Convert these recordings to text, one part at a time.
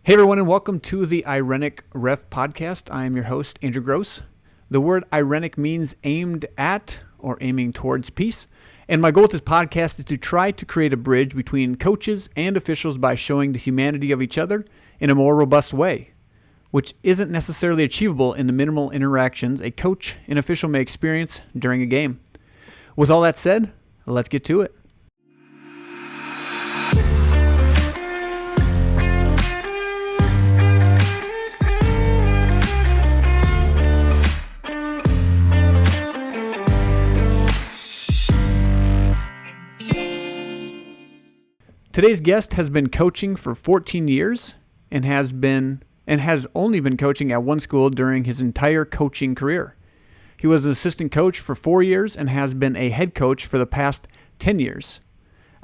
Hey everyone, and welcome to the Irenic Ref podcast. I am your host, Andrew Gross. The word Irenic means aimed at or aiming towards peace. And my goal with this podcast is to try to create a bridge between coaches and officials by showing the humanity of each other in a more robust way, which isn't necessarily achievable in the minimal interactions a coach and official may experience during a game. With all that said, let's get to it. Today's guest has been coaching for 14 years and has only been coaching at one school during his entire coaching career. He was an assistant coach for 4 years and has been a head coach for the past 10 years.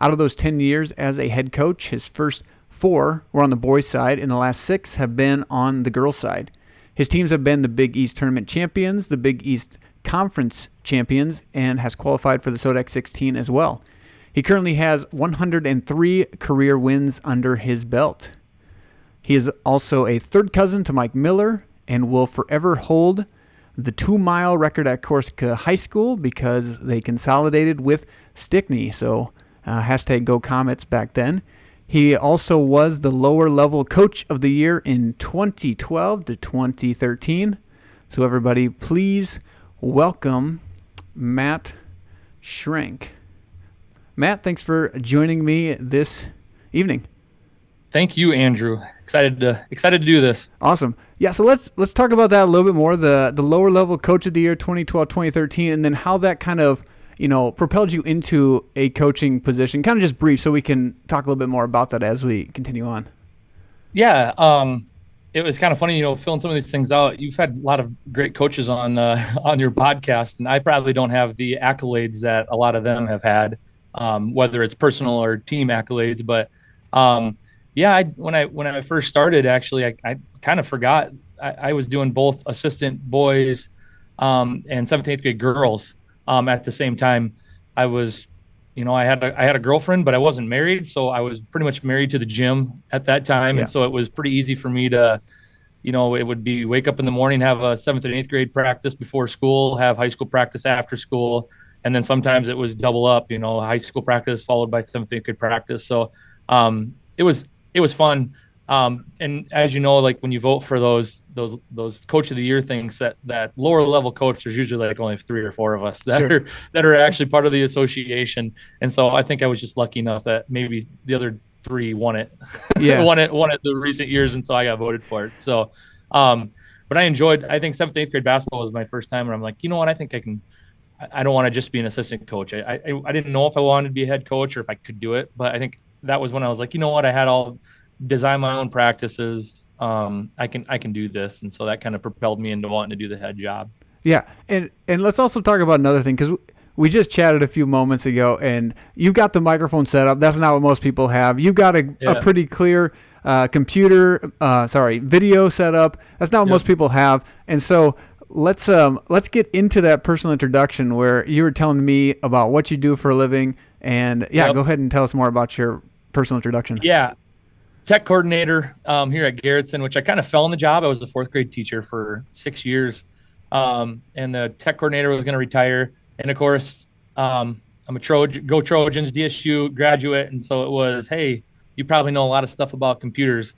Out of those 10 years as a head coach, his first 4 were on the boys' side and the last 6 have been on the girls' side. His teams have been the Big East Tournament champions, the Big East Conference champions, and has qualified for the SODAC 16 as well. He currently has 103 career wins under his belt. He is also a third cousin to Mike Miller and will forever hold the 2-mile record at Corsica High School because they consolidated with Stickney. So hashtag Go Comets back then. He also was the lower level coach of the year in 2012 to 2013. So everybody, please welcome Matt Schrank. Matt, thanks for joining me this evening. Thank you, Andrew. Excited to do this. Awesome. Yeah, so let's talk about that a little bit more. The lower level coach of the year 2012, 2013, and then how that kind of, propelled you into a coaching position. Kind of just brief so we can talk a little bit more about that as we continue on. Yeah, it was kind of funny, filling some of these things out. You've had a lot of great coaches on your podcast, and I probably don't have the accolades that a lot of them have had. Whether it's personal or team accolades, but when I first started, actually, I kind of forgot I was doing both assistant boys and 7th, 8th grade girls at the same time. I was, I had a girlfriend, but I wasn't married, so I was pretty much married to the gym at that time, and so it was pretty easy for me to, it would be wake up in the morning, have a 7th and 8th grade practice before school, have high school practice after school. And then sometimes it was double up, high school practice followed by 7th, 8th grade practice. So it was fun. And as you know, like when you vote for those coach of the year things, that lower level coach, there's usually like only 3 or 4 of us that are actually part of the association. And so I think I was just lucky enough that maybe the other 3 won it. Yeah. won it the recent years, and so I got voted for it. So but I think 7th, 8th grade basketball was my first time, and I'm like, you know what, I think I don't want to just be an assistant coach. I didn't know if I wanted to be a head coach or if I could do it, but I think that was when I was like, you know what, I had all design my own practices. I can do this. And so that kind of propelled me into wanting to do the head job. Yeah. And let's also talk about another thing, because we just chatted a few moments ago and you've got the microphone set up. That's not what most people have. You've got a pretty clear video set up. That's not what most people have. And so let's get into that personal introduction where you were telling me about what you do for a living, and go ahead and tell us more about your personal introduction. Yeah, tech coordinator here at Garrettson, which I kind of fell on the job. I was a 4th grade teacher for 6 years, and the tech coordinator was going to retire. And of course, I'm a Go Trojans DSU graduate, and so it was, hey, you probably know a lot of stuff about computers.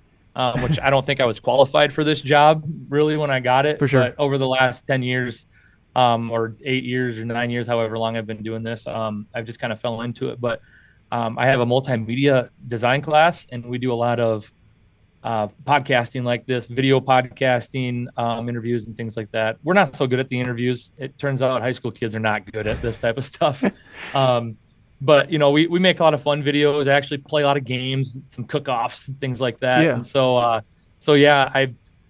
Which I don't think I was qualified for this job really when I got it. For sure. But over the last 10 years or 8 years or 9 years, however long I've been doing this, I've just kind of fell into it. But I have a multimedia design class, and we do a lot of podcasting like this, video podcasting, interviews and things like that. We're not so good at the interviews. It turns out high school kids are not good at this type of stuff. But, we make a lot of fun videos. I actually play a lot of games, some cook-offs and things like that. Yeah. And so,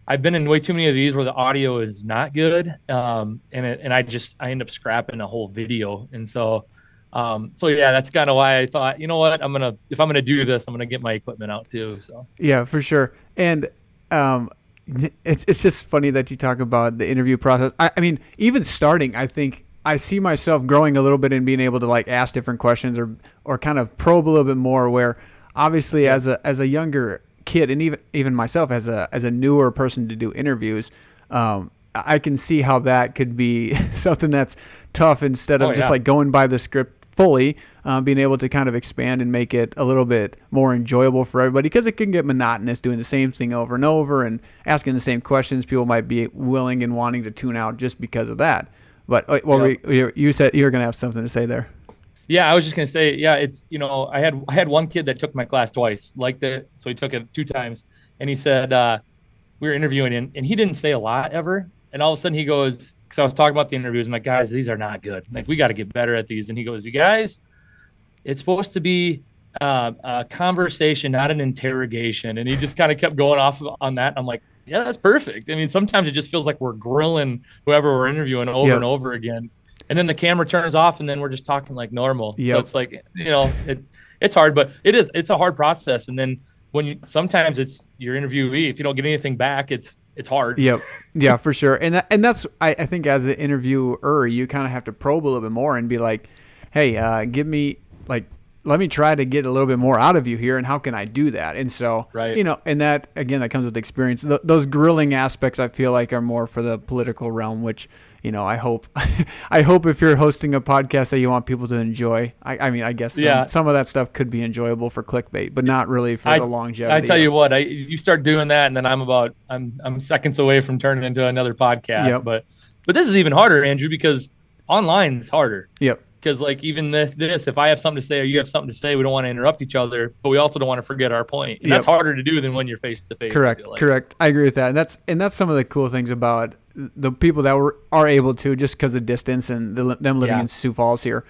I've been in way too many of these where the audio is not good. And I end up scrapping a whole video. And so that's kind of why I thought, you know what, if I'm going to do this, I'm going to get my equipment out too. So, yeah, for sure. And, it's just funny that you talk about the interview process. I mean, even starting, I think I see myself growing a little bit and being able to like ask different questions or kind of probe a little bit more, where obviously as a younger kid, and even myself as a newer person to do interviews, I can see how that could be something that's tough instead of just like going by the script fully, being able to kind of expand and make it a little bit more enjoyable for everybody, because it can get monotonous doing the same thing over and over and asking the same questions. People might be willing and wanting to tune out just because of that. But you said you were going to have something to say there. Yeah, I was just gonna say, it's I had one kid that took my class twice, like that, so he took it 2 times, and he said we were interviewing him, and he didn't say a lot ever, and all of a sudden he goes, because I was talking about the interviews, I'm like, guys, these are not good, like we got to get better at these, and he goes, you guys, it's supposed to be a conversation, not an interrogation, and he just kind of kept going off on that. I'm like, yeah, that's perfect. I mean, sometimes it just feels like we're grilling whoever we're interviewing over and over again. And then the camera turns off, and then we're just talking like normal. So it's like, it's hard, but it's a hard process. And then sometimes it's your interviewee, if you don't get anything back, it's hard. Yep. Yeah, for sure. And that's, I think as an interviewer, you kind of have to probe a little bit more and be like, hey, let me try to get a little bit more out of you here, and how can I do that? And so, and that, again, that comes with experience. Those grilling aspects, I feel like, are more for the political realm, which, I hope if you're hosting a podcast that you want people to enjoy, I mean, I guess some of that stuff could be enjoyable for clickbait, but not really for the longevity. I tell you what, you start doing that, and then I'm seconds away from turning into another podcast. Yep. But this is even harder, Andrew, because online is harder. Yep. Because like even this, if I have something to say or you have something to say, we don't want to interrupt each other, but we also don't want to forget our point. And that's harder to do than when you're face to face. Correct. I agree with that. And that's some of the cool things about the people that are able to, just because of distance and them living in Sioux Falls here.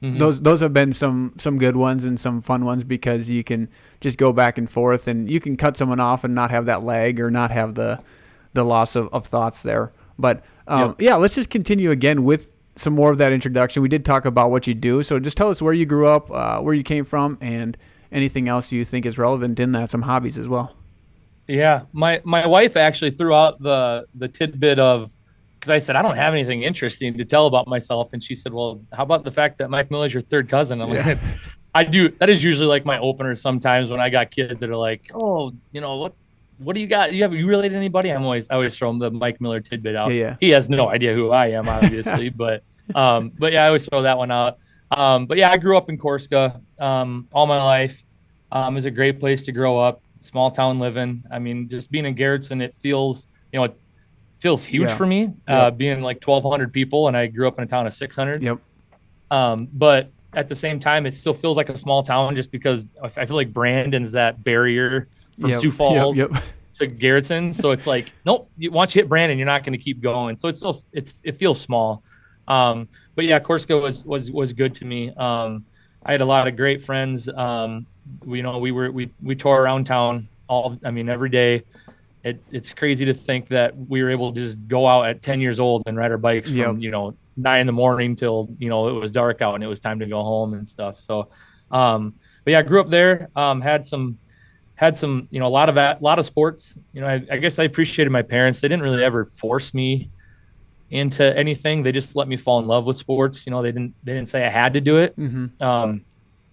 Those have been some good ones and some fun ones, because you can just go back and forth, and you can cut someone off and not have that lag or not have the loss of thoughts there. But let's just continue again with some more of that introduction. We did talk about what you do, so just tell us where you grew up, where you came from, and anything else you think is relevant in that, some hobbies as well. Yeah, my wife actually threw out the tidbit of, because I said I don't have anything interesting to tell about myself, and she said, well, how about the fact that Mike Miller's your third cousin? I'm like, I do. That is usually like my opener sometimes when I got kids that are like, oh, what do you got? You related to anybody? I always throw him the Mike Miller tidbit out. Yeah. He has no idea who I am, obviously, but yeah, I always throw that one out. But yeah, I grew up in Corsica all my life. It was a great place to grow up. Small town living. I mean, just being in Garrettson, it feels huge for me. Being like 1,200 people, and I grew up in a town of 600. Yep. But at the same time, it still feels like a small town, just because I feel like Brandon's that barrier from Sioux Falls to Garrettson. So it's like, nope, once you hit Brandon, you're not going to keep going. So it feels small. But yeah, Corsica was good to me. I had a lot of great friends. We tore around town every day. It's crazy to think that we were able to just go out at 10 years old and ride our bikes from 9 a.m. till it was dark out and it was time to go home and stuff. So, but yeah, I grew up there. Had some a lot of sports. I guess I appreciated my parents. They didn't really ever force me into anything. They just let me fall in love with sports. They didn't say I had to do it.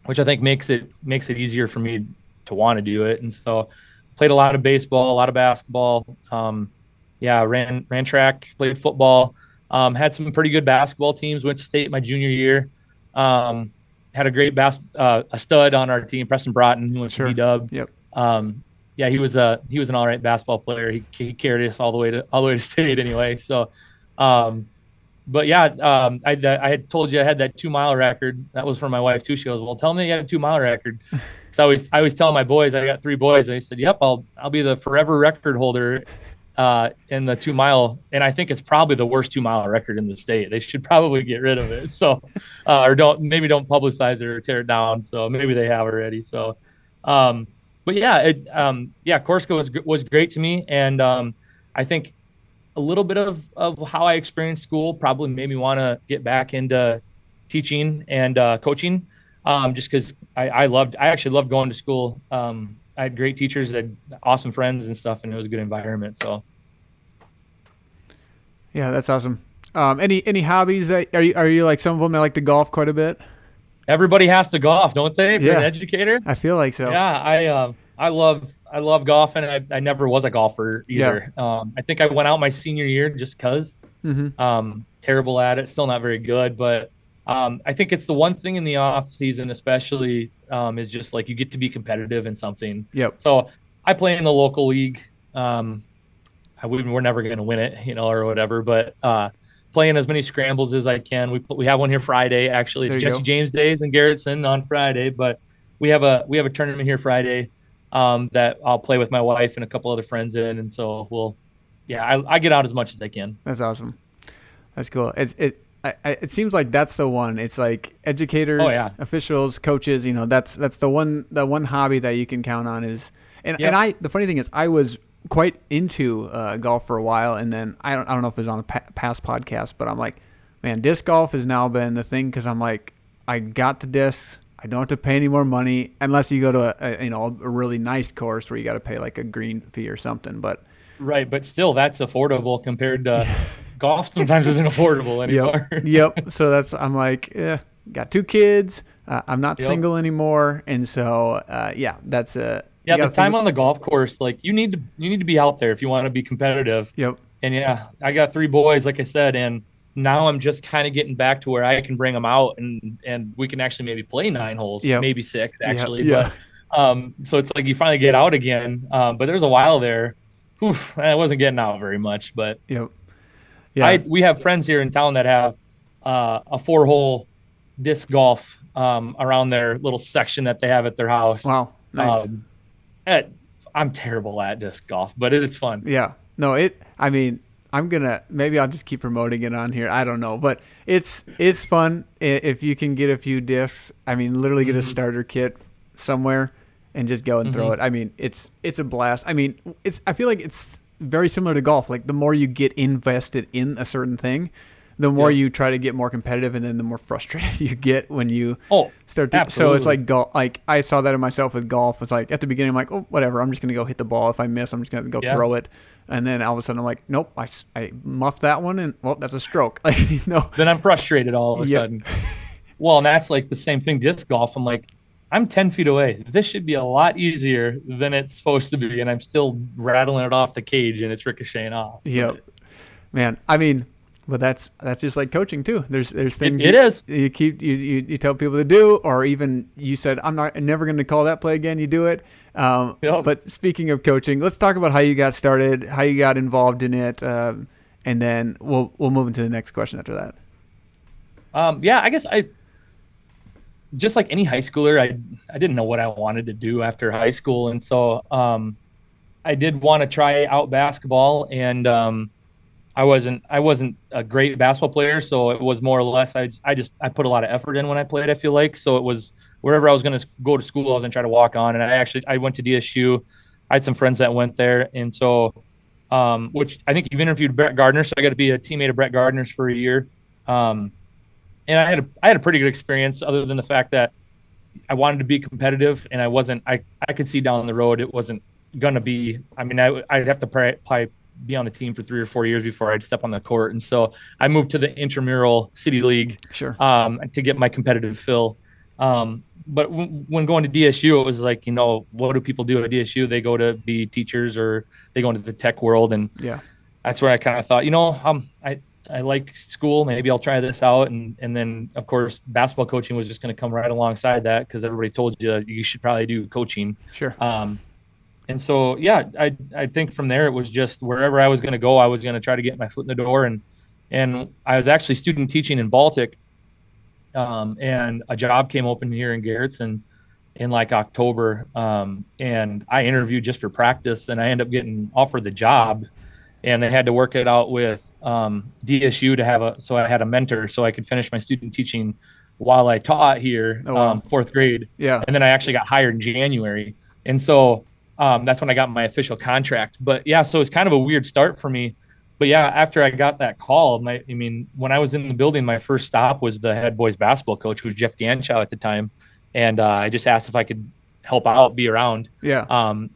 Which I think makes it easier for me to want to do it. And so played a lot of baseball, a lot of basketball. Ran track, played football. Had some pretty good basketball teams. Went to state my junior year. Had a great a stud on our team, Preston Broughton, who went to B-Dub. Yep. He was an all right basketball player. He carried us all the way to state anyway. So, but yeah, I had told you I had that 2-mile record. That was for my wife too. She goes, well, tell me you got a 2-mile record. So I always tell my boys, I got 3 boys. I said, yep, I'll be the forever record holder in the 2-mile. And I think it's probably the worst 2-mile record in the state. They should probably get rid of it. So, or don't publicize it or tear it down. So maybe they have already. So, but yeah, Corsica was great to me. And I think a little bit of how I experienced school probably made me want to get back into teaching and coaching, just because I actually loved going to school. I had great teachers, had awesome friends and stuff, and it was a good environment. So, yeah, that's awesome. Any hobbies that are you like some of them that like to golf quite a bit? Everybody has to golf, don't they? For an educator, I feel like so. Yeah, I I love golfing. I never was a golfer Yeah. either. I think I went out my senior year just because. Mm-hmm. Terrible at it, still not very good, but I think it's the one thing in the off season, especially, is just like you get to be competitive in something. Yep. So I play in the local league. We're never going to win it, or whatever, but playing as many scrambles as I can. We have one here Friday. Actually, it's There you Jesse go. James Days in Garrettson on Friday, but we have a tournament here Friday that I'll play with my wife and a couple other friends in, and so yeah, I get out as much as I can. That's awesome. That's cool. It seems like that's the one. It's like Oh educators, yeah, officials, coaches. That's the one hobby that you can count on is. And yep. the funny thing is I was quite into golf for a while, and then I don't know if it was on a past podcast, but I'm like, man, disc golf has now been the thing because I'm like, I got the discs. I don't have to pay any more money unless you go to a really nice course where you got to pay like a green fee or something. But Right, but still, that's affordable compared to golf. Sometimes isn't affordable yep, anymore. yep. So I'm like, got 2 kids. I'm not Yep. single anymore, and so yeah, that's Yeah, you the got to think. time on the golf course, like you need to be out there if you want to be competitive. Yep, And yeah, I got 3 boys, like I said, and now I'm just kind of getting back to where I can bring them out and we can actually maybe play 9 holes, yep, maybe six yep, actually. yeah, But so it's like you finally get out again. But there's a while there, I wasn't getting out very much. But yep, yeah. we have friends here in town that have a 4-hole disc golf around their little section that they have at their house. Wow, nice. Um, I'm terrible at disc golf, but it is fun. Yeah. No, I mean, maybe I'll just keep promoting it on here. I don't know, but it's fun if you can get a few discs. I mean, literally get a Mm-hmm. starter kit somewhere and just go and throw Mm-hmm. it. I mean, it's a blast. I mean, I feel like it's very similar to golf. Like the more you get invested in a certain thing, the more Yep. you try to get more competitive, and then the more frustrated you get when you Oh, start to. So it's absolutely. like golf. Like I saw that in myself with golf. It's like at the beginning, I'm like, oh, whatever. I'm just gonna go hit the ball. If I miss, I'm just gonna go Yeah. throw it. And then all of a sudden, I'm like, nope. I muffed that one, and well, that's a stroke. Like no. Then I'm frustrated all of a Yep. sudden. Well, and that's like the same thing disc golf. I'm like, I'm 10 feet away. This should be a lot easier than it's supposed to be. And I'm still rattling it off the cage and it's ricocheting off. Yep. Man, I mean, but that's just like coaching too. There's things It is. you tell people to do, or even you said I'm never going to call that play again. You do it. Yep. But speaking of coaching, let's talk about how you got started, how you got involved in it, and then we'll move into the next question after that. Yeah, I guess I just like any high schooler, I didn't know what I wanted to do after high school, and so I did want to try out basketball, and I wasn't a great basketball player, so it was more or less I put a lot of effort in when I played. I feel like so it was wherever I was going to go to school, I was going to try to walk on, and I went to DSU. I had some friends that went there, and so which I think you've interviewed Brett Gardner, so I got to be a teammate of Brett Gardner's for a year. And I had a pretty good experience, other than the fact that I wanted to be competitive, and I could see down the road it wasn't gonna be. I mean, I'd have to probably be on the team for 3 or 4 years before I'd step on the court, and so I moved to the intramural city league Sure. to get my competitive fill. But when going to DSU, it was like, what do people do at DSU? They go to be teachers, or they go into the tech world, and Yeah. that's where I kind of thought, I like school. Maybe I'll try this out. And then, of course, basketball coaching was just going to come right alongside that because everybody told you should probably do coaching. Sure. And so, yeah, I think from there it was just wherever I was going to go, I was going to try to get my foot in the door. And I was actually student teaching in Baltic, and a job came open here in Garrettson in like October. And I interviewed just for practice, and I ended up getting offered the job. And they had to work it out with DSU to have so I had a mentor so I could finish my student teaching while I taught here, Oh, wow. 4th grade. Yeah. And then I actually got hired in January. And so that's when I got my official contract. But yeah, so it's kind of a weird start for me. But yeah, after I got that call, when I was in the building, my first stop was the head boys basketball coach, who was Jeff Ganchow at the time. And I just asked if I could help out, be around. Yeah.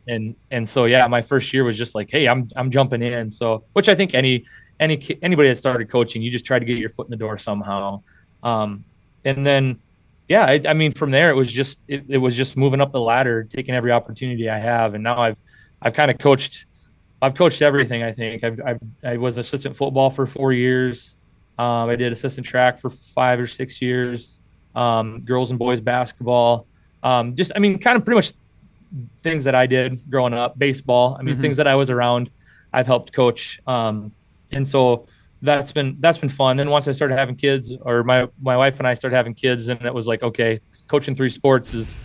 And so, yeah, my first year was just like, hey, I'm jumping in. So, which I think anybody that started coaching, you just try to get your foot in the door somehow. And then, yeah, I mean, from there, it was just moving up the ladder, taking every opportunity I have. And now I've kind of coached. I've coached everything. I think I was assistant football for 4 years. I did assistant track for 5 or 6 years. Girls and boys basketball. Just I mean, kind of pretty much things that I did growing up. Baseball. I mean, Mm-hmm. things that I was around. I've helped coach. And so that's been fun. Then once I started having kids, or my wife and I started having kids, and it was like, okay, coaching 3 sports is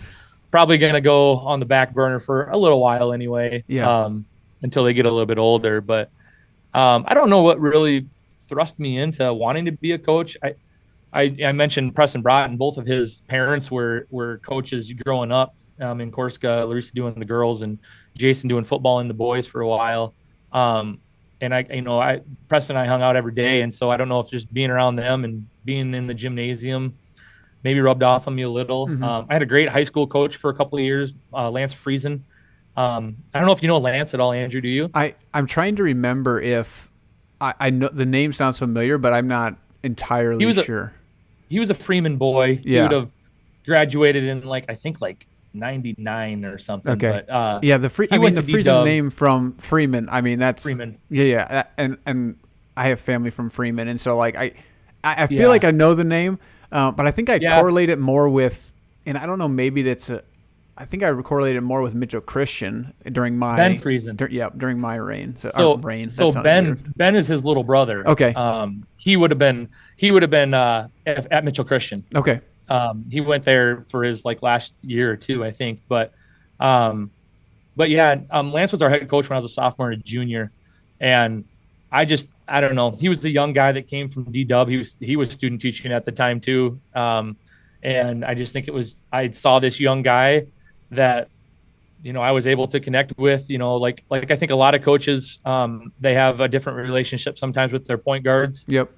probably going to go on the back burner for a little while anyway, Yeah. until they get a little bit older. But I don't know what really thrust me into wanting to be a coach. I mentioned Preston Broughton. Both of his parents were coaches growing up in Corsica. Larissa doing the girls and Jason doing football in the boys for a while. And Preston and I hung out every day, and so I don't know if just being around them and being in the gymnasium maybe rubbed off on me a little. Mm-hmm. I had a great high school coach for a couple of years, Lance Friesen. I don't know if you know Lance at all, Andrew. Do you? I'm trying to remember if I know the name sounds familiar, but I'm not He entirely was a sure. he was a Freeman boy. He would Yeah. have graduated in like I think like '99 or something. Okay. But Yeah, the free. I he mean, went the to D Friesen Dub name from Freeman. I mean, that's Freeman. yeah. And I have family from Freeman, and so like I feel Yeah, like I know the name, but I think I yeah. correlate it more with, and I don't know, maybe that's a. I think I correlated more with Mitchell Christian during Ben my, Friesen. during my reign. So So reign. That so sounded Ben weird. Ben is his little brother. Okay. He would have been at Mitchell Christian. Okay. He went there for his like last year or two, I think. Um, but yeah, Lance was our head coach when I was a sophomore and a junior, and I don't know. He was the young guy that came from D Dub. He was student teaching at the time too, and I just think I saw this young guy that I was able to connect with. Like I think a lot of coaches, they have a different relationship sometimes with their point guards. Yep.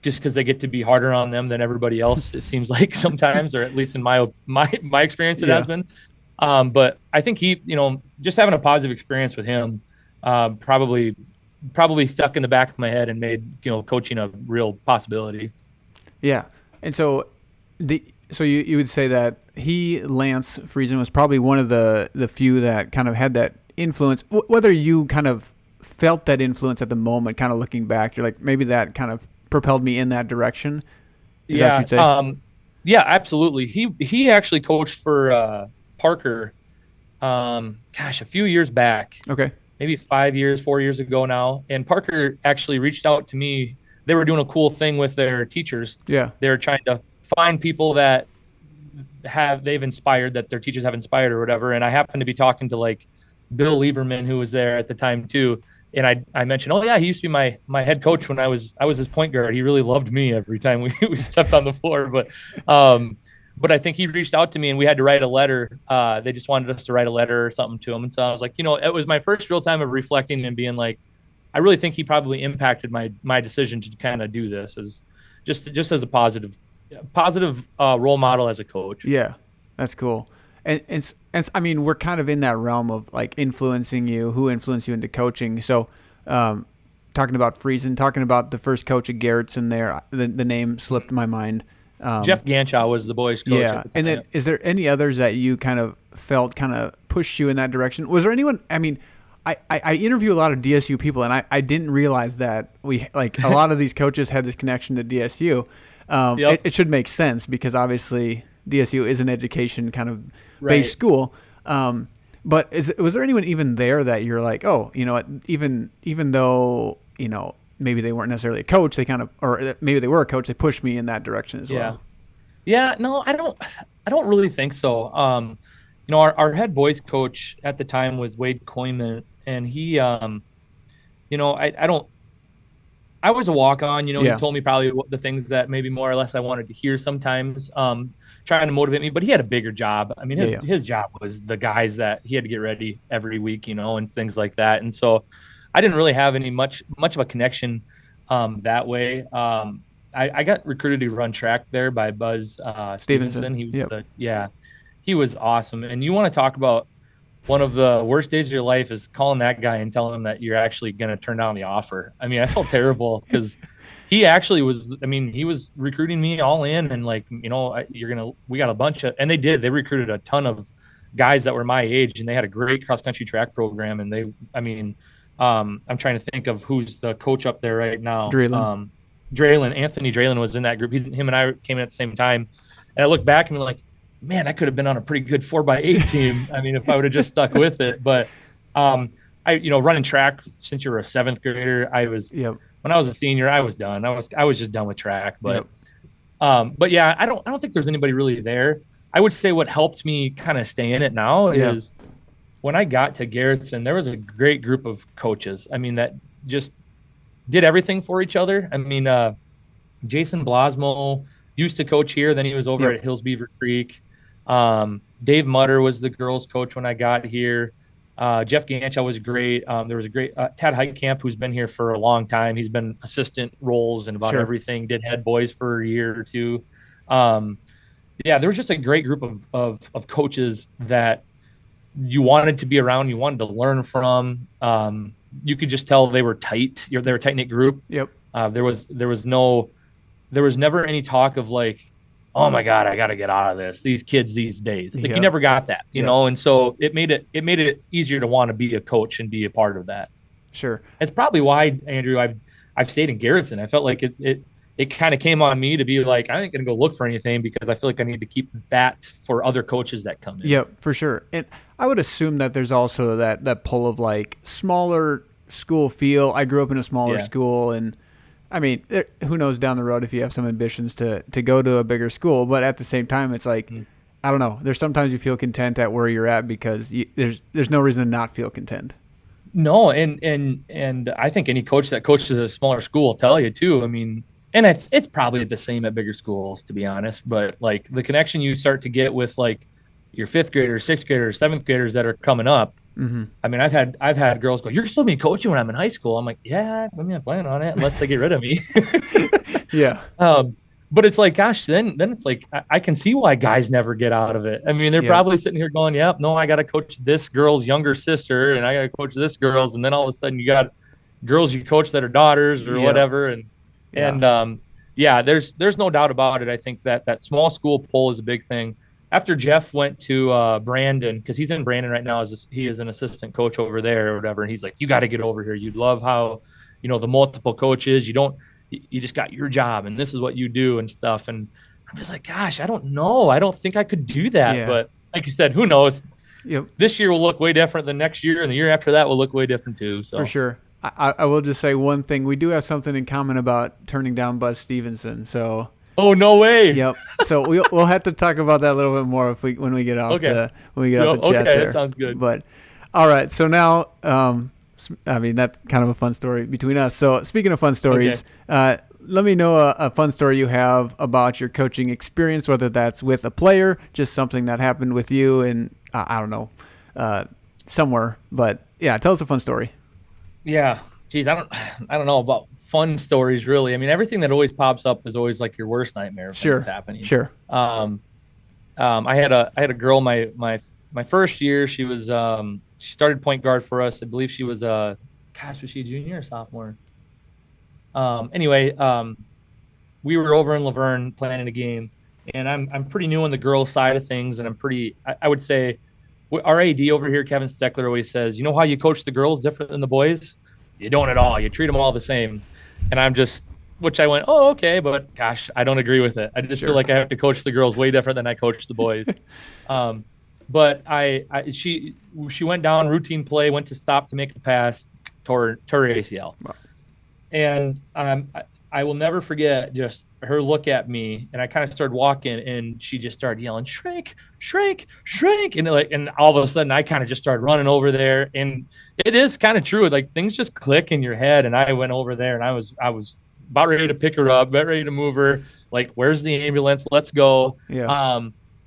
Just because they get to be harder on them than everybody else, it seems like sometimes, or at least in my experience, it Yeah. has been. But I think just having a positive experience with him, probably stuck in the back of my head and made coaching a real possibility. Yeah. And so you would say that Lance Friesen was probably one of the few that kind of had that influence. Whether you kind of felt that influence at the moment, kind of looking back, you're like, maybe that kind of propelled me in that direction. Is that what Yeah, you'd say? yeah, absolutely. He actually coached for Parker, a few years back, Okay. maybe 5 years, 4 years ago now. And Parker actually reached out to me. They were doing a cool thing with their teachers. Yeah. They're trying to find people that that their teachers have inspired or whatever. And I happened to be talking to like Bill Lieberman, who was there at the time too. And I mentioned, oh yeah, he used to be my head coach when I was his point guard. He really loved me every time we stepped on the floor. But I think he reached out to me and we had to write a letter. They just wanted us to write a letter or something to him. And so I was like, it was my first real time of reflecting and being like, I really think he probably impacted my decision to kind of do this as just as a positive role model as a coach. Yeah. That's cool. And I mean, we're kind of in that realm of like influencing you, who influenced you into coaching. So, talking about Friesen, talking about the first coach at Garrettson there, the name slipped my mind. Jeff Ganshaw was the boys coach. Yeah. And then is there any others that you kind of felt kind of pushed you in that direction? Was there anyone, I mean, I interview a lot of DSU people, and I didn't realize that a lot of these coaches had this connection to DSU. Yep. It should make sense because obviously DSU is an education kind of based Right. school. But was there anyone even there that you're like, oh, even though, maybe they weren't necessarily a coach, they kind of, or maybe they were a coach, they pushed me in that direction as Yeah. well. Yeah, no, I don't really think so. Our head boys coach at the time was Wade Koyman, and he I don't I was a walk on, he Yeah. told me probably the things that maybe more or less I wanted to hear sometimes, trying to motivate me, but he had a bigger job. I mean, Yeah. his job was the guys that he had to get ready every week, and things like that. And so I didn't really have much of a connection, that way. I got recruited to run track there by Buzz, Stevenson. Stevenson. He was Yep. yeah, he was awesome. And you want to talk about one of the worst days of your life is calling that guy and telling him that you're actually going to turn down the offer. I mean, I felt terrible because he actually was, I mean, he was recruiting me all in and like, we got a bunch of, and they recruited a ton of guys that were my age, and they had a great cross country track program. And I'm trying to think of who's the coach up there right now. Draylen. Anthony Draylen was in that group. Him and I came in at the same time. And I look back and I'm like, man, I could have been on a pretty good 4x8 team. I mean, if I would have just stuck with it. But running track since you were a seventh grader, when I was a senior, I was done. I was just done with track. But yeah, I don't think there's anybody really there. I would say what helped me kind of stay in it now is when I got to Garrettson, there was a great group of coaches. I mean, that just did everything for each other. I mean, Jason Blasmo used to coach here. Then he was over at Hills Beaver Creek. Dave Mutter was the girls coach when I got here. Jeff Gancha was great. There was a great Tad Heitkamp, who's been here for a long time. He's been assistant roles and about everything, did head boys for a year or two. There was just a great group of coaches that you wanted to be around, you wanted to learn from. You could just tell they were tight. They were a tight knit group. Yep. There was never any talk of like, oh my God, I got to get out of this. These kids these days, like you never got that, you know? And so it made it easier to want to be a coach and be a part of that. Sure. It's probably why, Andrew, I've stayed in Garrettson. I felt like it kind of came on me to be like, I ain't going to go look for anything because I feel like I need to keep that for other coaches that come in. Yep, for sure. And I would assume that there's also that pull of like smaller school feel. I grew up in a smaller school, and I mean, who knows down the road if you have some ambitions to go to a bigger school, but at the same time, it's like, I don't know. There's sometimes you feel content at where you're at because there's no reason to not feel content. No, and I think any coach that coaches at a smaller school will tell you too. I mean, and it's probably the same at bigger schools, to be honest. But like the connection you start to get with like your fifth graders, sixth graders, seventh graders that are coming up. Mm-hmm. I mean, I've had girls go, "You're still being coaching when I'm in high school." I'm like, "Yeah, I mean, I plan on it unless they get rid of me." Yeah. But it's like, gosh, then it's like I can see why guys never get out of it. I mean, they're probably sitting here going, "Yep, no, I got to coach this girl's younger sister, and I got to coach this girl's," and then all of a sudden you got girls you coach that are daughters or whatever, there's no doubt about it. I think that small school pull is a big thing. After Jeff went to Brandon, because he's in Brandon right now, he is an assistant coach over there or whatever, and he's like, "You got to get over here. You'd love how, the multiple coaches. You just got your job, and this is what you do and stuff." And I'm just like, gosh, I don't know. I don't think I could do that. Yeah. But like you said, who knows? Yep. This year will look way different than next year, and the year after that will look way different too. So for sure. I will just say one thing. We do have something in common about turning down Buzz Stevenson. So. Oh, no way. Yep. So we'll have to talk about that a little bit more when we get off the chat there. Okay, that sounds good. But all right. So now, I mean, that's kind of a fun story between us. So speaking of fun stories, let me know a fun story you have about your coaching experience, whether that's with a player, just something that happened with you, and I don't know, somewhere. But yeah, tell us a fun story. Yeah. Geez, I don't know about fun stories really. I mean, everything that always pops up is always like your worst nightmare of things happening. Sure. I had a girl my first year. She was she started point guard for us. I believe she was was she a junior or sophomore? We were over in Laverne planning a game, and I'm pretty new on the girls' side of things, and I would say our AD over here, Kevin Steckler, always says, "You know how you coach the girls different than the boys? You don't at all. You treat them all the same." And I went, "Oh, okay," but gosh, I don't agree with it. I just feel like I have to coach the girls way different than I coach the boys. But she went down routine play, went to stop to make a pass, tore her ACL. Wow. And I will never forget just her look at me, and I kind of started walking, and she just started yelling, "Schrank, Schrank, Schrank," and all of a sudden I kind of just started running over there, and it is kind of true, like things just click in your head. And I went over there, and I was about ready to pick her up, about ready to move her, like, "Where's the ambulance? Let's go." Yeah.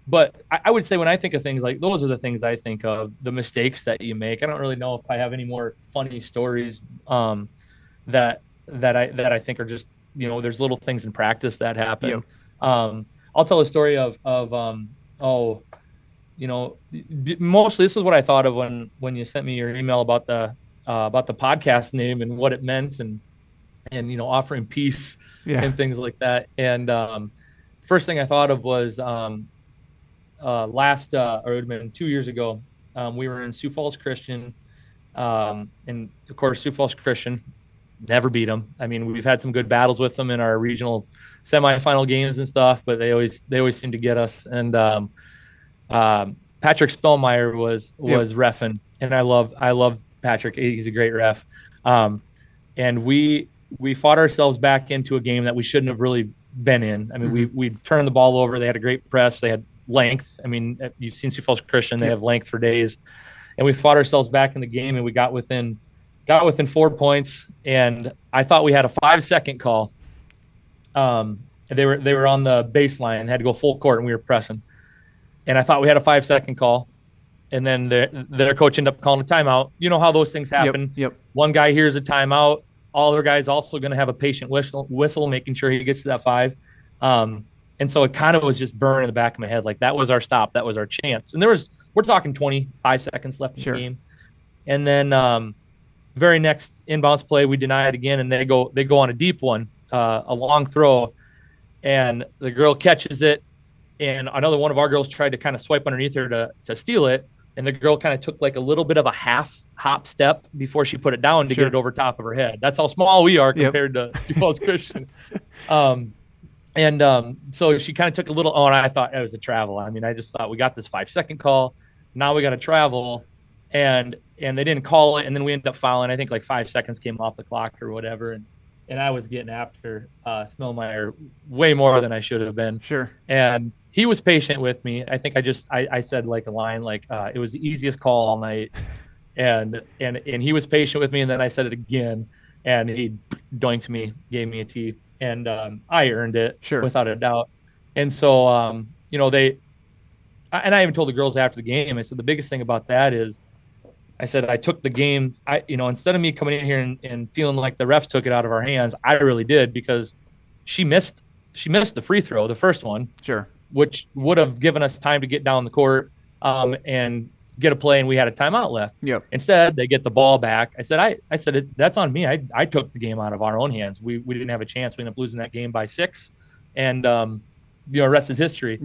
But I would say when I think of things like those are the things I think of, the mistakes that you make. I don't really know if I have any more funny stories that I think are just, there's little things in practice that happen. Yep. I'll tell a story of mostly this is what I thought of when you sent me your email about the podcast name and what it meant and offering peace and things like that. And first thing I thought of was last, or it would have been 2 years ago. We were in Sioux Falls Christian, and of course, Sioux Falls Christian never beat them. I mean, we've had some good battles with them in our regional semifinal games and stuff, but they always seem to get us. And Patrick Spellmeyer was reffing, and I love Patrick. He's a great ref. And we fought ourselves back into a game that we shouldn't have really been in. I mean, we turned the ball over. They had a great press. They had length. I mean, you've seen Sioux Falls Christian. They have length for days. And we fought ourselves back in the game, and we got within 4 points. And I thought we had a 5-second call. They were on the baseline, had to go full court, and we were pressing. And I thought we had a 5-second call. And then their coach ended up calling a timeout. You know how those things happen. Yep. One guy hears a timeout. All other guys also going to have a patient whistle, making sure he gets to that 5. And so it kind of was just burning in the back of my head. Like, that was our stop. That was our chance. And we're talking 25 seconds left in the game. And then very next inbounds play, we deny it again, and they go on a deep one, a long throw, and the girl catches it, and another one of our girls tried to kind of swipe underneath her to steal it, and the girl kind of took like a little bit of a half hop step before she put it down to get it over top of her head. That's how small we are compared to Sioux Falls Christian. So she kind of took a little, and I thought it was a travel. I mean, I just thought we got this 5-second call. Now we got to travel, and they didn't call it. And then we ended up fouling. I think like 5 seconds came off the clock or whatever. And I was getting after Smellmeyer way more than I should have been. Sure. And he was patient with me. I think I said like a line, like it was the easiest call all night. And he was patient with me. And then I said it again, and he doinked me, gave me a tee. And I earned it, without a doubt. And so, and I even told the girls after the game, I said, the biggest thing about that is, I said, I took the game, instead of me coming in here and feeling like the refs took it out of our hands, I really did, because she missed the free throw, the first one, which would have given us time to get down the court and get a play, and we had a timeout left. Instead, they get the ball back. I said, that's on me. I took the game out of our own hands. We didn't have a chance. We ended up losing that game by 6, and the rest is history.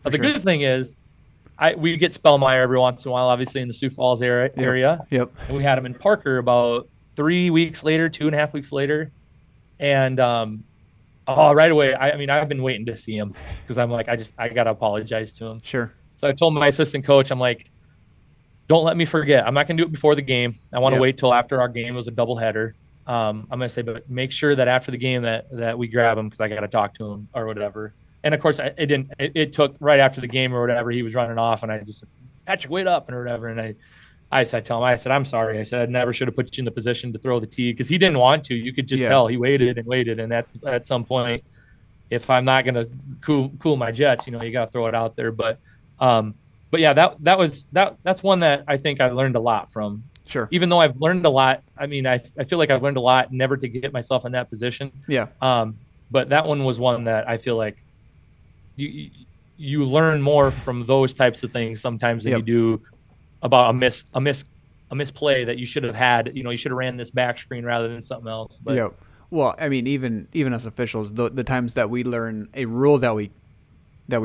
But the good thing is, we get Spellmeyer every once in a while, obviously in the Sioux Falls area. And we had him in Parker about 3 weeks later, 2.5 weeks later, and right away. I've been waiting to see him, because I'm like, I gotta apologize to him. So I told my assistant coach, I'm like, don't let me forget. I'm not going to do it before the game. I want to wait till after our game. It was a doubleheader. I'm going to say, but make sure that after the game that we grab him, because I got to talk to him or whatever. And of course, it took right after the game or whatever. He was running off, and I just said, Patrick, wait up, and whatever. And I tell him, I'm sorry. I said, I never should have put you in the position to throw the tee, because he didn't want to. You could just tell he waited and waited. And at some point, if I'm not going to cool my jets, you got to throw it out there. But yeah, that's one that I think I learned a lot from. Even though I've learned a lot, I feel like I've learned a lot never to get myself in that position. But that one was one that I feel like you learn more from those types of things sometimes than you do about a misplay that you should have had. You should have ran this back screen rather than something else. But well, even as officials, the times that we learn a rule that we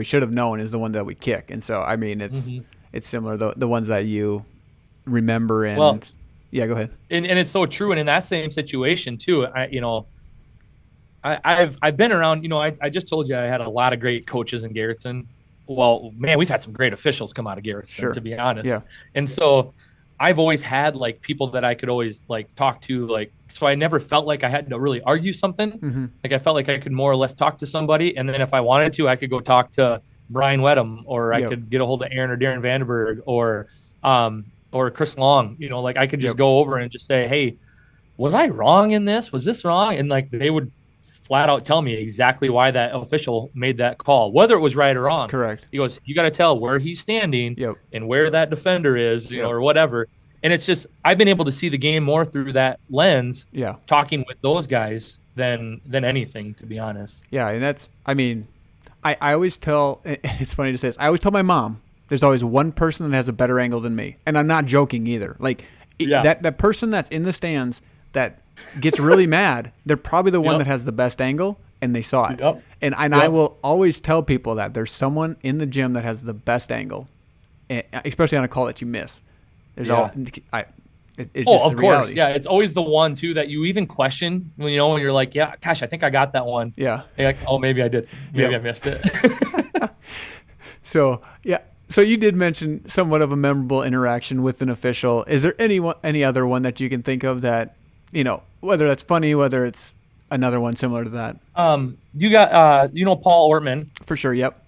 should have known is the one that we kick. And so, it's similar, the ones that you remember. And go ahead. And it's so true. And in that same situation too, I've been around, I just told you I had a lot of great coaches in Garrettson. Well, man, we've had some great officials come out of Garrettson, to be honest. And so I've always had like people that I could always like talk to, like, so I never felt like I had to really argue something. Like I felt like I could more or less talk to somebody. And then if I wanted to, I could go talk to Brian Wedham, or I could get a hold of Aaron or Darren Vandenberg, or Chris Long, like I could just go over and just say, hey, was I wrong in this? Was this wrong? And like, they would flat out tell me exactly why that official made that call, whether it was right or wrong. He goes, you got to tell where he's standing and where that defender is, or whatever. And it's just, I've been able to see the game more through that lens, talking with those guys than anything, to be honest. And that's, I always tell, it's funny to say this, I always tell my mom, there's always one person that has a better angle than me. And I'm not joking either. Like that person that's in the stands that gets really mad, they're probably the one that has the best angle. and they saw it. Yep. And I will always tell people that there's someone in the gym that has the best angle, especially on a call that you miss. It's just of the course. reality. Yeah. It's always the one too that you even question when you're like, yeah, gosh, I think I got that one. Yeah. You're like, oh, maybe I did. Maybe I missed it. So, yeah. So you did mention somewhat of a memorable interaction with an official. Is there any other one that you can think of that, whether that's funny, whether it's another one similar to that? You got, Paul Ortman. For sure. Yep.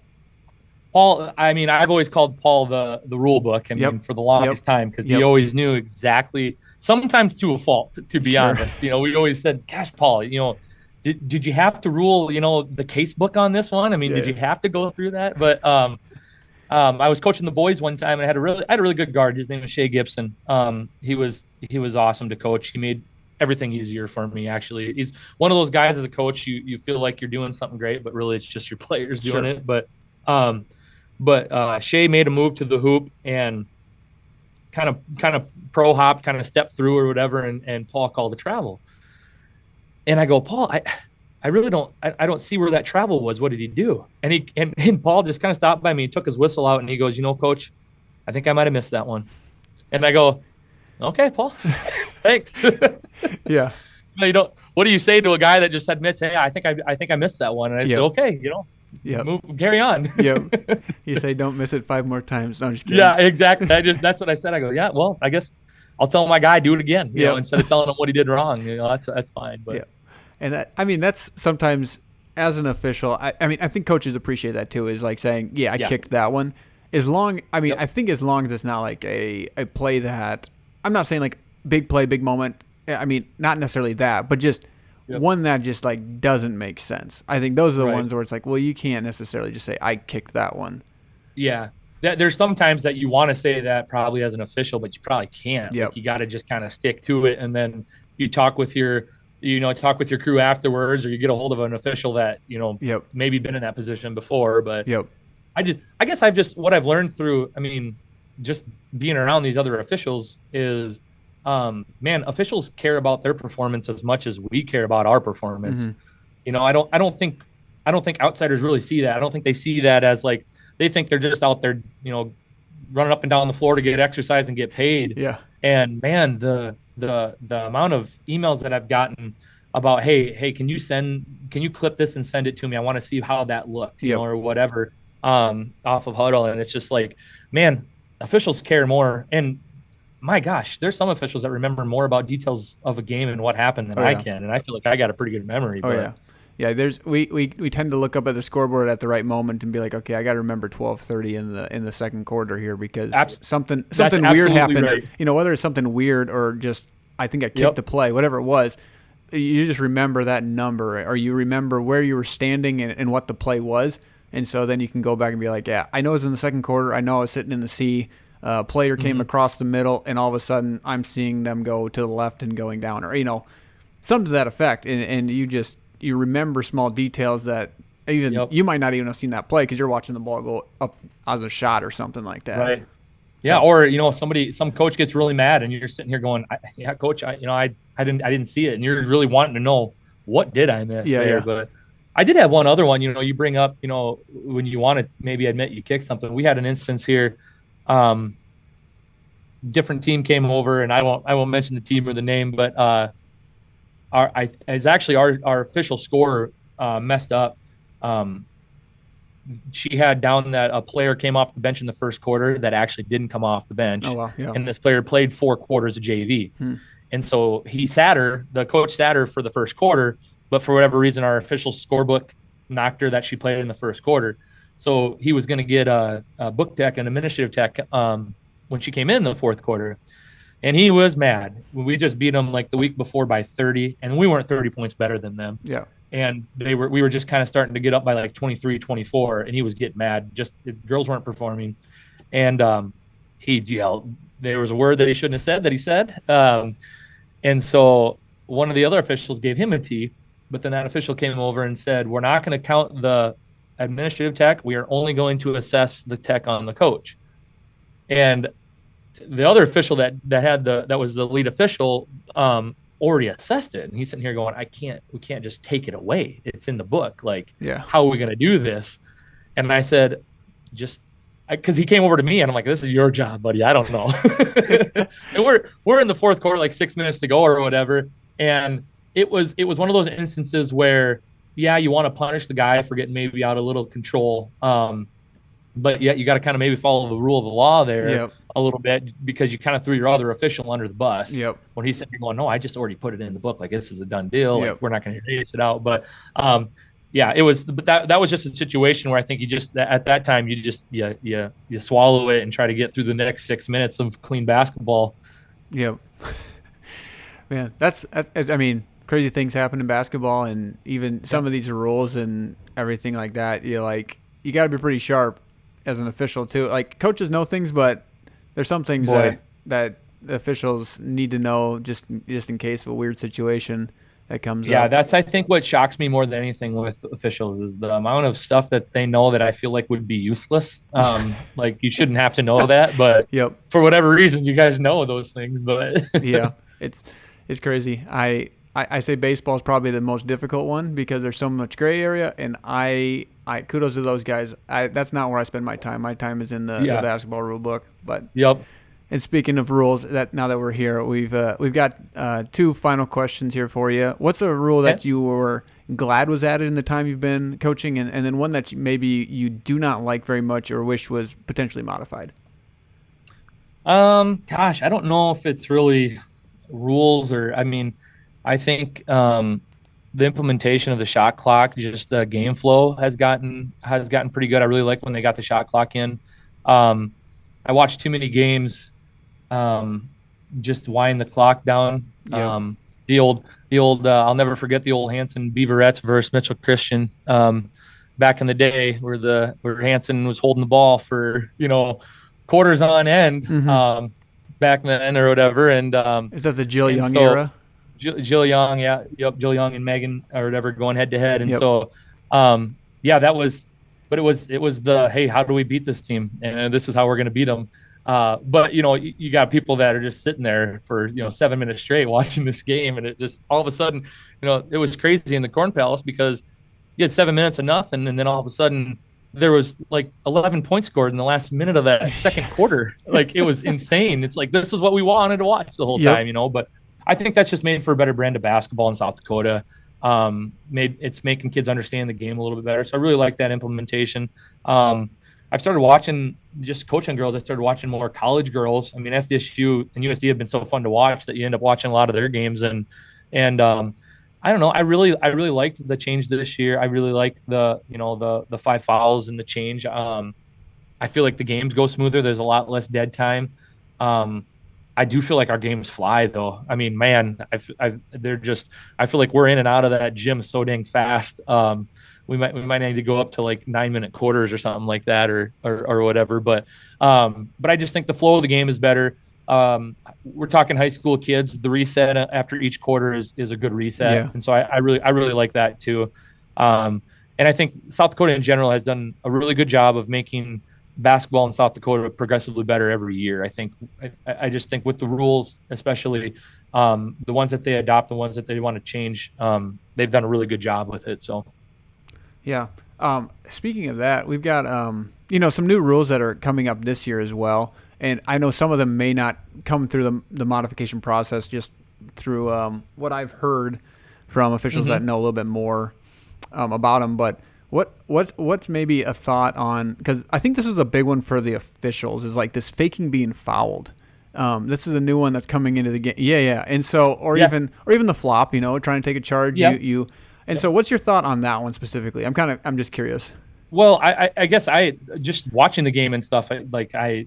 Paul, I mean, I've always called Paul the rule book. I mean, for the longest time, because he always knew exactly, sometimes to a fault, to be honest. We always said, gosh, Paul, did you have to rule, the case book on this one? I mean, did you have to go through that? But I was coaching the boys one time, and I had a really good guard. His name was Shea Gibson. He was awesome to coach. He made everything easier for me. Actually, he's one of those guys as a coach. You feel like you're doing something great, but really it's just your players doing it. But Shea made a move to the hoop and kind of pro hop, kind of stepped through or whatever, and Paul called a travel. And I go, Paul, I really don't see where that travel was. What did he do? And Paul just kind of stopped by me, and took his whistle out, and he goes, Coach, I think I might have missed that one. And I go, okay, Paul, thanks. Yeah. What do you say to a guy that just admits, hey, I think I missed that one? And I said, okay, carry on. You say, don't miss it 5 more times. No, I'm just kidding. Yeah, exactly. That's what I said. I go, yeah, well, I guess I'll tell my guy, do it again, instead of telling him what he did wrong. That's fine. But and that's sometimes as an official, I think coaches appreciate that too, is like saying, I kicked that one. I think as long as it's not like a play that, I'm not saying like big play, big moment. I mean, not necessarily that, but just one that just like doesn't make sense. I think those are the ones where it's like, well, you can't necessarily just say, I kicked that one. Yeah. There's sometimes that you want to say that probably as an official, but you probably can't. Like, you got to just kind of stick to it. And then you talk with your crew afterwards, or you get a hold of an official that, maybe been in that position before. But I guess what I've learned through, just being around these other officials is, officials care about their performance as much as we care about our performance. Mm-hmm. I don't think outsiders really see that. I don't think they see that as like, they think they're just out there, running up and down the floor to get exercise and get paid. Yeah. And man, the amount of emails that I've gotten about, hey, can you clip this and send it to me? I want to see how that looked, or whatever, off of Huddle. And it's just like, man, officials care more. And my gosh, there's some officials that remember more about details of a game and what happened than I can. And I feel like I got a pretty good memory. Yeah, we tend to look up at the scoreboard at the right moment and be like, okay, I got to remember 12:30 in the second quarter here, because something weird happened. Right. Whether it's something weird or just I think I kicked the play, whatever it was, you just remember that number, or you remember where you were standing and what the play was, and so then you can go back and be like, yeah, I know it was in the second quarter. I know I was sitting in the C. Player came across the middle, and all of a sudden I'm seeing them go to the left and going down, or something to that effect, and you remember small details that even you might not even have seen that play because you're watching the ball go up as a shot or something like that. Right. Yeah. Or, some coach gets really mad and you're sitting here going, coach, I didn't see it. And you're really wanting to know, what did I miss there? But I did have one other one, you bring up, when you want to maybe admit you kicked something. We had an instance here, different team came over, and I won't mention the team or the name, but, our official scorer messed up. She had down that a player came off the bench in the first quarter that actually didn't come off the bench. Oh, wow. Yeah. And this player played 4 quarters of JV. And so the coach sat her for the first quarter, but for whatever reason, our official scorebook knocked her that she played in the first quarter. So he was going to get a book tech and administrative tech when she came in the fourth quarter. And he was mad. We just beat them like the week before by 30, and we weren't 30 points better than them. Yeah. And we were just kind of starting to get up by like 23, 24, and he was getting mad. Just the girls weren't performing. And he yelled. There was a word that he shouldn't have said that he said. And so one of the other officials gave him a T, but then that official came over and said, we're not going to count the administrative tech. We are only going to assess the tech on the coach. And the other official that was the lead official already assessed it. And he's sitting here going, we can't just take it away. It's in the book. Like, Yeah. how are we going to do this? And I said, just because he came over to me and I'm like, this is your job, buddy. I don't know. And we're in the fourth quarter, like 6 minutes to go or whatever. And it was one of those instances where, yeah, you want to punish the guy for getting maybe out of little control. But yet you got to kind of maybe follow the rule of the law there. Yep. A little bit, because you kind of threw your other official under the bus. Yep. When he's sitting there going, no, I just already put it in the book. Like, this is a done deal. Yep. Like, we're not going to erase it out. But yeah, it was, but that was just a situation where I think you just, at that time, you just, you swallow it and try to get through the next 6 minutes of clean basketball. Yep. Man, that's, I mean, crazy things happen in basketball, and even some of these rules and everything like that. You got to be pretty sharp as an official too. Like, coaches know things, but there's some things that the officials need to know just in case of a weird situation that comes up. Yeah, that's, I think, what shocks me more than anything with officials is the amount of stuff that they know that I feel like would be useless. Like, you shouldn't have to know that, but yep. For whatever reason, you guys know those things. But yeah, it's crazy. I say baseball is probably the most difficult one because there's so much gray area, and I kudos to those guys. That's not where I spend my time. My time is in the basketball rule book. But yep. And speaking of rules, that now that we're here, we've got two final questions here for you. What's a rule that you were glad was added in the time you've been coaching, and then one that maybe you do not like very much or wish was potentially modified? Gosh, I don't know if it's really rules or, I mean, I think the implementation of the shot clock, just the game flow has gotten pretty good. I really like when they got the shot clock in. I watched too many games just wind the clock down. Yep. The old I'll never forget the old Hanson Beaverettes versus Mitchell Christian back in the day where Hanson was holding the ball for, quarters on end back then or whatever. And is that the Jill Young era? Jill Young, yeah, yep, Jill Young and Megan or whatever going head to head, and yep. So, that was, but it was the, hey, how do we beat this team, and this is how we're going to beat them. But you got people that are just sitting there for 7 minutes straight watching this game, and it just all of a sudden, it was crazy in the Corn Palace because you had 7 minutes of nothing, and then all of a sudden there was like 11 points scored in the last minute of that second quarter. Like, it was insane. It's like, this is what we wanted to watch the whole time, But I think that's just made for a better brand of basketball in South Dakota. It's making kids understand the game a little bit better. So I really like that implementation. I've started watching, just coaching girls, I started watching more college girls. I mean, SDSU and USD have been so fun to watch that you end up watching a lot of their games. And I don't know, I really liked the change this year. I really liked the 5 fouls and the change. I feel like the games go smoother. There's a lot less dead time. I do feel like our games fly, though. I mean, man, I feel like we're in and out of that gym so dang fast. We might need to go up to like 9-minute quarters or something like that, or whatever. But I just think the flow of the game is better. We're talking high school kids. The reset after each quarter is a good reset, yeah. And so I really like that too. And I think South Dakota in general has done a really good job of making basketball in South Dakota progressively better every year. I just think with the rules, especially the ones that they adopt, the ones that they want to change, they've done a really good job with it. So, yeah. Speaking of that, we've got some new rules that are coming up this year as well, and I know some of them may not come through the modification process, just through what I've heard from officials that know a little bit more about them, but. What's maybe a thought on, because I think this is a big one for the officials, is like this faking being fouled. This is a new one that's coming into the game. Yeah. And so, even the flop, trying to take a charge. Yeah. So what's your thought on that one specifically? I'm just curious. Well, I guess I just watching the game and stuff. I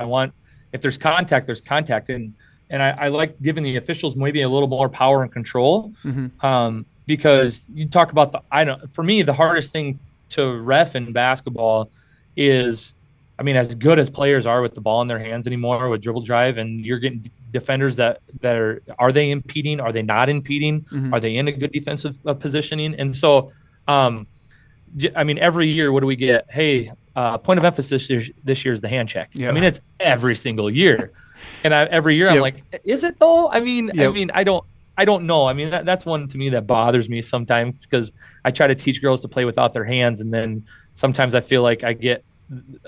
want, if there's contact, there's contact. And I like giving the officials maybe a little more power and control. Because you talk about for me, the hardest thing to ref in basketball is, I mean, as good as players are with the ball in their hands anymore with dribble drive, and you're getting defenders that are they impeding? Are they not impeding? Are they in a good defensive positioning? And so, I mean, every year, what do we get? Hey, point of emphasis this year is the hand check. Yeah. I mean, it's every single year. And every year I'm like, is it though? I don't know. I mean, that's one to me that bothers me sometimes because I try to teach girls to play without their hands. And then sometimes I feel like I get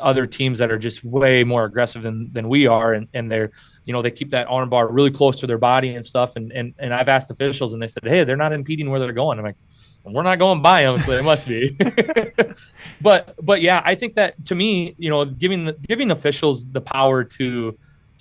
other teams that are just way more aggressive than we are. And they're, they keep that arm bar really close to their body and stuff. And I've asked officials and they said, hey, they're not impeding where they're going. I'm like, we're not going by them, so they must be. but yeah, I think that to me, giving officials the power to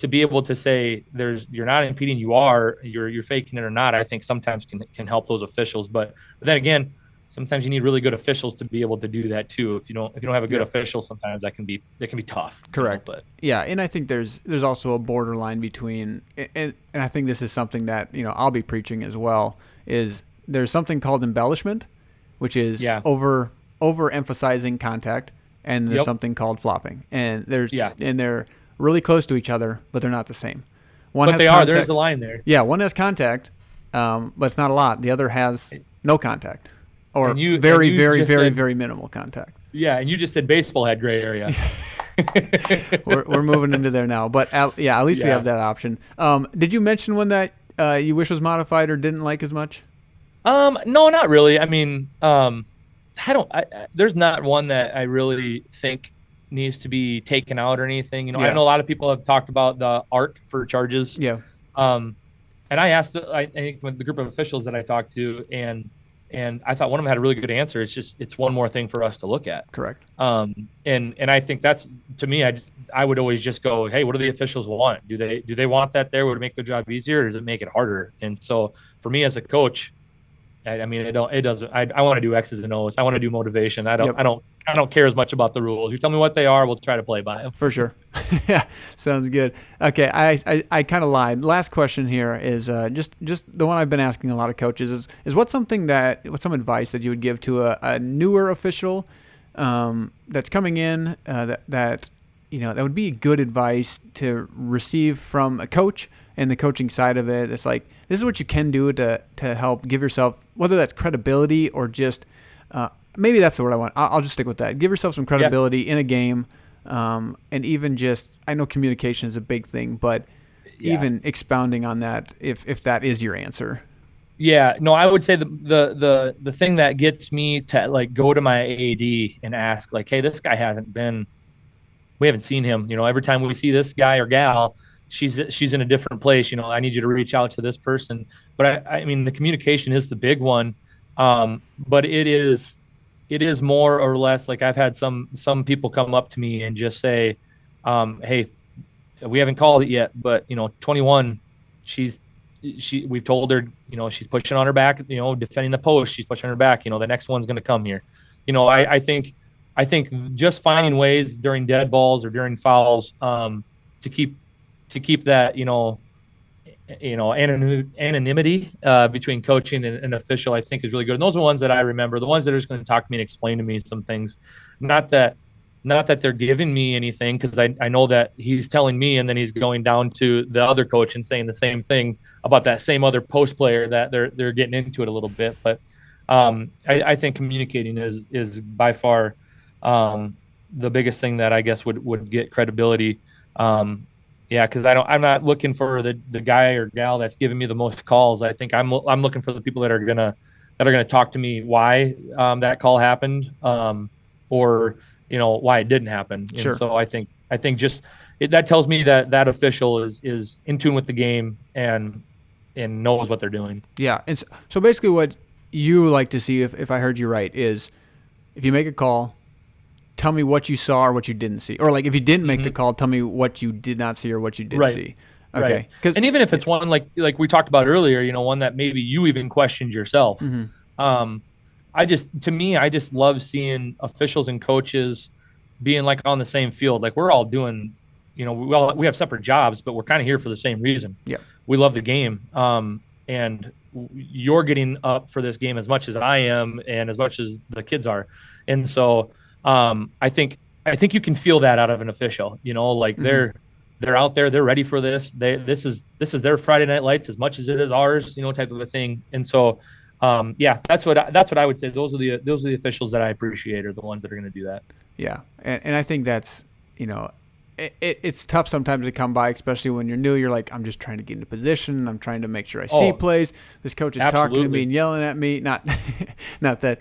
be able to say you're not impeding, you're faking it or not, I think sometimes can help those officials. But then again, sometimes you need really good officials to be able to do that too. If you don't have a good official, sometimes that can be tough. Correct. But yeah, and I think there's also a borderline between, and I think this is something that I'll be preaching as well. Is there's something called embellishment, which is overemphasizing contact, and there's something called flopping, and they're really close to each other, but they're not the same. There's a line there. Yeah, one has contact, but it's not a lot. The other has no contact, or very, very minimal contact. Yeah, and you just said baseball had gray area. we're moving into there now, but at least we have that option. Did you mention one that you wish was modified or didn't like as much? No, not really. I mean, there's not one that I really think needs to be taken out or anything. I know a lot of people have talked about the arc for charges. Yeah. And I asked, I think with the group of officials that I talked to, and I thought one of them had a really good answer. It's one more thing for us to look at. Correct. And I think that's, to me, I would always just go, hey, what do the officials want? Do they want that there? Would it make their job easier, or does it make it harder? And so for me as a coach, I mean, it doesn't. I want to do X's and O's. I want to do motivation. I don't care as much about the rules. You tell me what they are, we'll try to play by them. For sure. Yeah, sounds good. Okay, I kind of lied. Last question here is just the one I've been asking a lot of coaches is what's some advice that you would give to a newer official that's coming in that would be good advice to receive from a coach and the coaching side of it. It's like, this is what you can do to help give yourself, whether that's credibility or just maybe that's the word I want. I'll just stick with that. Give yourself some credibility in a game, and even just, I know communication is a big thing, but even expounding on that if that is your answer. Yeah, no, I would say the thing that gets me to like go to my AAD and ask like, hey, this guy we haven't seen him. Every time we see this guy or gal, she's in a different place. I need you to reach out to this person. But I mean, the communication is the big one. But it is more or less like I've had some people come up to me and just say, hey, we haven't called it yet, but 21, we've told her, she's pushing on her back, defending the post, she's pushing her back, the next one's going to come here. I think just finding ways during dead balls or during fouls, to keep that, anonymity between coaching and official, I think is really good. And those are the ones that I remember, the ones that are just going to talk to me and explain to me some things. Not that they're giving me anything, because I know that he's telling me and then he's going down to the other coach and saying the same thing about that same other post player, that they're getting into it a little bit. But I think communicating is by far the biggest thing that I guess would get credibility. Because I'm not looking for the guy or gal that's giving me the most calls. I think I'm looking for the people that are gonna talk to me why that call happened, or why it didn't happen. Sure. And so I think just that tells me that official is in tune with the game and knows what they're doing. Yeah, and so basically what you like to see, if I heard you right, is if you make a call, tell me what you saw or what you didn't see. Or like if you didn't make the call, tell me what you did not see or what you did see. Okay. Right. And even if it's one like we talked about earlier, one that maybe you even questioned yourself. I just love seeing officials and coaches being like on the same field. Like we're all doing, we have separate jobs, but we're kind of here for the same reason. Yeah. We love the game. And you're getting up for this game as much as I am and as much as the kids are. And so I think you can feel that out of an official, like they're out there, they're ready for this. This is their Friday Night Lights as much as it is ours, type of a thing. And so, that's what I would say. Those are the officials that I appreciate are the ones that are going to do that. Yeah. And I think that's, it's tough sometimes to come by, especially when you're new. You're like, I'm just trying to get into position. I'm trying to make sure I see plays. This coach is talking to me and yelling at me. Not that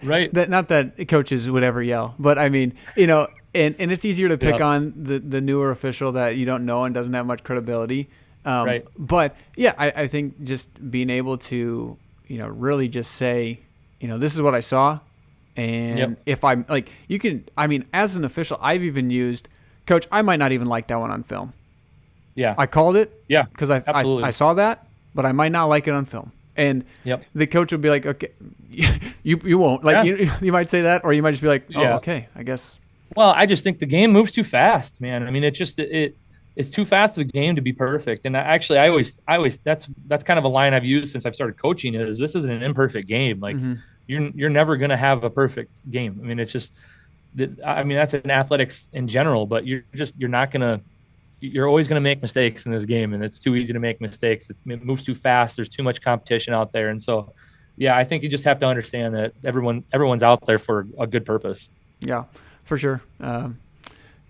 not that coaches would ever yell, but I mean, and it's easier to pick on the newer official that you don't know and doesn't have much credibility. But yeah, I think just being able to, really just say, this is what I saw. And if I'm like, as an official, I've even used, Coach, I might not even like that one on film. Yeah. I called it. Yeah. Because I saw that, but I might not like it on film. And the coach will be like, okay, you won't. Like, you might say that, or you might just be like, oh, okay, I guess. Well, I just think the game moves too fast, man. I mean, it's too fast of a game to be perfect. And I always that's kind of a line I've used since I've started coaching is this isn't an imperfect game. Like you're never going to have a perfect game. I mean, it's just that's in athletics in general, but you're always going to make mistakes in this game, and it's too easy to make mistakes. It moves too fast. There's too much competition out there. And so, I think you just have to understand that everyone's out there for a good purpose. Yeah, for sure.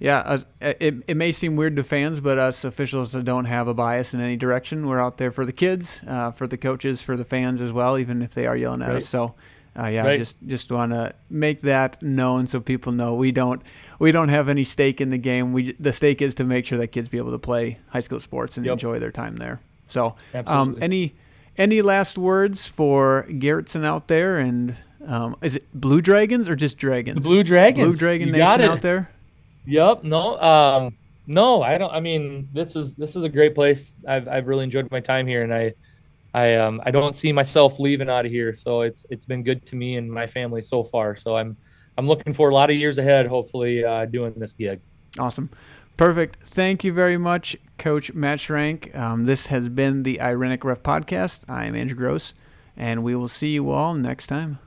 It may seem weird to fans, but us officials don't have a bias in any direction. We're out there for the kids, for the coaches, for the fans as well, even if they are yelling at us. So, just want to make that known so people know we don't have any stake in the game. The stake is to make sure that kids be able to play high school sports and enjoy their time there. So, any last words for Garrettson out there? And is it Blue Dragons or just Dragons? The Blue Dragons. Blue Dragon Nation out there. Yep. No. No. I don't. I mean, this is a great place. I've really enjoyed my time here, and I don't see myself leaving out of here. So it's been good to me and my family so far. So I'm looking for a lot of years ahead. Hopefully, doing this gig. Awesome. Perfect. Thank you very much, Coach Matt Schrank. This has been the Irenic Ref podcast. I'm Andrew Gross, and we will see you all next time.